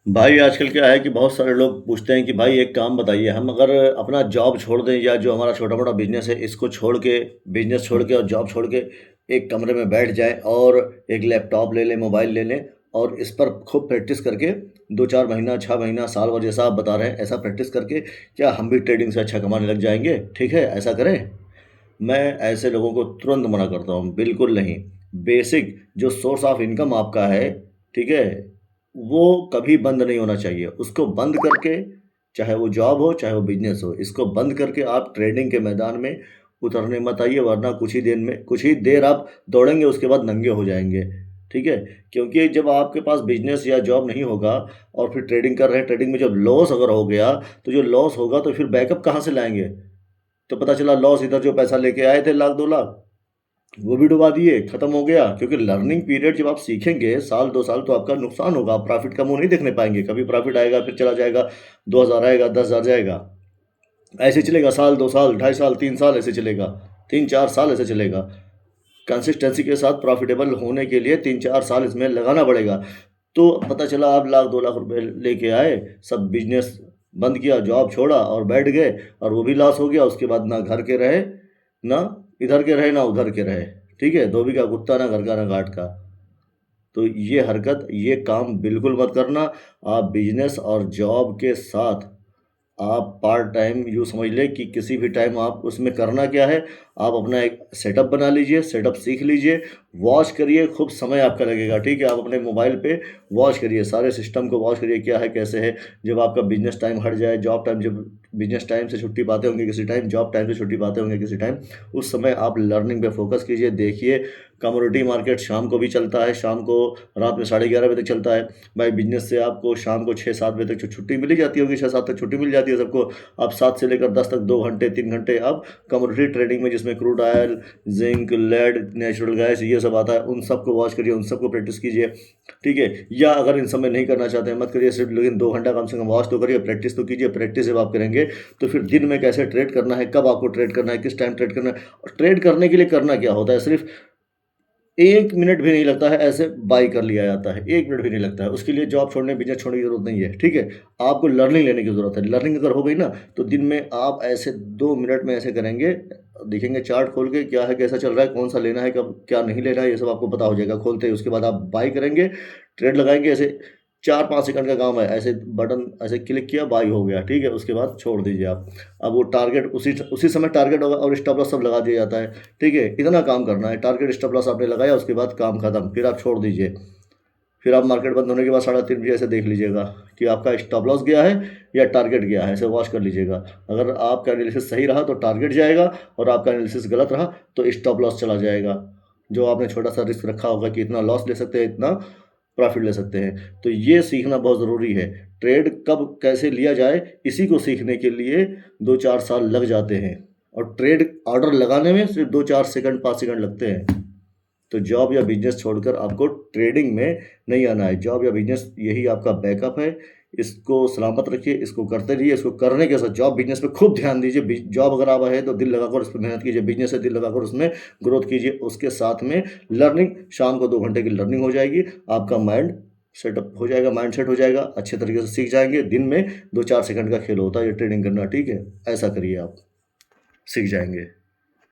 भाई आजकल क्या है कि बहुत सारे लोग पूछते हैं कि भाई एक काम बताइए, हम अगर अपना जॉब छोड़ दें या जो हमारा छोटा-मोटा बिज़नेस है इसको छोड़ के, बिज़नेस छोड़ के और जॉब छोड़ के एक कमरे में बैठ जाएँ और एक लैपटॉप ले लें, मोबाइल ले लें और इस पर खूब प्रैक्टिस करके 2-4 महीना, 6 महीना, साल भर जैसा आप बता रहे हैं, ऐसा प्रैक्टिस करके क्या हम भी ट्रेडिंग से अच्छा कमाने लग जाएँगे? ठीक है, ऐसा करें? मैं ऐसे लोगों को तुरंत मना करता हूँ, बिल्कुल नहीं। बेसिक जो सोर्स ऑफ इनकम आपका है, ठीक है? वो कभी बंद नहीं होना चाहिए। उसको बंद करके, चाहे वो जॉब हो, चाहे वो बिज़नेस हो, इसको बंद करके आप ट्रेडिंग के मैदान में उतरने मत आइए, वरना कुछ ही देर आप दौड़ेंगे, उसके बाद नंगे हो जाएँगे, ठीक है? क्योंकि जब आपके पास बिज़नेस या जॉब नहीं होगा और फिर ट्रेडिंग कर रहे हैं, ट्रेडिंग में जब लॉस अगर हो गया, तो जो लॉस होगा तो फिर बैकअप कहाँ से लाएँगे? तो पता चला लॉस, इधर जो पैसा लेके आए थे लाख 2 लाख, वो भी डुबा दिए, खत्म हो गया। क्योंकि लर्निंग पीरियड जब आप सीखेंगे साल 2 साल, तो आपका नुकसान होगा, आप प्रॉफ़िट का मुँह नहीं देखने पाएँगे। कभी प्रॉफ़िट आएगा, फिर चला जाएगा, 2,000 आएगा, 10,000 जाएगा। ऐसे चलेगा साल, 2 साल, ढाई साल, 3 साल ऐसे चलेगा। 3-4 साल ऐसे चलेगा। कंसिस्टेंसी के साथ प्रॉफ़िटेबल होने के लिए 3-4 साल इसमें लगाना पड़ेगा। तो पता चला आप लाख 2 लाख रुपए लेके आए, सब बिज़नेस बंद किया, जॉब छोड़ा और बैठ गए और वो भी लॉस हो गया। उसके बाद ना घर के रहे, ना इधर के रहे, ना उधर के रहे। ठीक है? धोबी का कुत्ता, ना घर का, ना घाट का। तो ये हरकत, ये काम बिल्कुल मत करना। आप बिज़नेस और जॉब के साथ आप पार्ट टाइम यूँ समझ लें कि किसी भी टाइम आप उसमें करना क्या है, आप अपना एक सेटअप बना लीजिए, सेटअप सीख लीजिए, वॉच करिए, खूब समय आपका लगेगा, ठीक है? आप अपने मोबाइल पे वॉच करिए, सारे सिस्टम को वॉच करिए, क्या है, कैसे है। जब आपका बिज़नेस टाइम हट जाए, जॉब टाइम, जब बिज़नेस टाइम से छुट्टी पाते होंगे किसी टाइम, जॉब टाइम से छुट्टी पाते होंगे किसी टाइम, उस समय आप लर्निंग पे फ़ोकस कीजिए, देखिए। कमोडिटी मार्केट शाम को भी चलता है, शाम को रात में 11:30 बजे तक चलता है। भाई बिज़नेस से आपको शाम को 6-7 बजे तक छुट्टी मिल ही जाती होगी, 6-7 तक छुट्टी मिल जाती है सबको। आप 7 से लेकर 10 तक 2 घंटे, 3 घंटे आप कमोडिटी ट्रेडिंग में, जिसमें crude oil, zinc, lead, natural gas, ये सब आता है, उन सबको वॉच करिए, उन सबको प्रैक्टिस कीजिए, ठीक है? या अगर इन सब में नहीं करना चाहते हैं, मत करिए सिर्फ, लेकिन 2 घंटा कम से कम वॉच तो करिए, प्रैक्टिस तो कीजिए। प्रैक्टिस जब आप करेंगे, तो फिर दिन में कैसे ट्रेड करना है, कब आपको ट्रेड करना है, किस टाइम ट्रेड करना है, और ट्रेड करने के लिए करना क्या होता है, सिर्फ 1 मिनट भी नहीं लगता है, ऐसे बाय कर लिया जाता है, 1 मिनट भी नहीं लगता है। उसके लिए जॉब छोड़ने, बिज़नेस छोड़ने की ज़रूरत नहीं है, ठीक है? आपको लर्निंग लेने की ज़रूरत है। लर्निंग अगर हो गई ना, तो दिन में आप ऐसे 2 मिनट में ऐसे करेंगे, देखेंगे चार्ट खोल के क्या है, कैसा चल रहा है, कौन-सा लेना है, कब क्या नहीं लेना है, ये सब आपको पता हो जाएगा खोलते ही। उसके बाद आप बाय करेंगे, ट्रेड लगाएँगे, ऐसे 4-5 सेकंड का काम है, ऐसे बटन ऐसे क्लिक किया, बाय हो गया, ठीक है? उसके बाद छोड़ दीजिए आप। अब वो टारगेट उसी समय टारगेट होगा और स्टॉप लॉस सब लगा दिया जाता है। ठीक है? इतना काम करना है, टारगेट स्टॉप लॉस आपने लगाया, उसके बाद काम खत्म, फिर आप छोड़ दीजिए। फिर आप मार्केट बंद होने के बाद 3:30 बजे ऐसे देख लीजिएगा कि आपका स्टॉप लॉस गया है या टारगेट गया है, ऐसे वॉच कर लीजिएगा। अगर आपका एनालिसिस सही रहा तो टारगेट जाएगा, और आपका एनालिसिस गलत रहा तो स्टॉप लॉस चला जाएगा। जो आपने छोटा-सा रिस्क रखा होगा कि इतना लॉस ले सकते हैं, इतना प्रॉफ़िट ले सकते हैं। तो ये सीखना बहुत ज़रूरी है। ट्रेड कब कैसे लिया जाए, इसी को सीखने के लिए 2-4 साल लग जाते हैं, और ट्रेड ऑर्डर लगाने में सिर्फ़ 2-4 सेकंड, 5 सेकंड लगते हैं। तो जॉब या बिज़नेस छोड़कर आपको ट्रेडिंग में नहीं आना है। जॉब या बिज़नेस यही आपका बैकअप है। इसको सलामत रखिए, इसको करते रहिए, इसको करने के साथ जॉब बिज़नेस पे खूब ध्यान दीजिए। जॉब अगर आप है तो दिल लगाकर उस पे मेहनत कीजिए, बिज़नेस है दिल लगाकर उसमें ग्रोथ कीजिए। उसके साथ में लर्निंग, शाम को 2 घंटे की लर्निंग हो जाएगी, आपका माइंड सेटअप हो जाएगा, माइंड सेट हो जाएगा, अच्छे तरीके से सीख जाएँगे। दिन में 2-4 सेकंड का खेल होता है ये ट्रेडिंग करना, ठीक है? ऐसा करिए आप, सीख जाएँगे।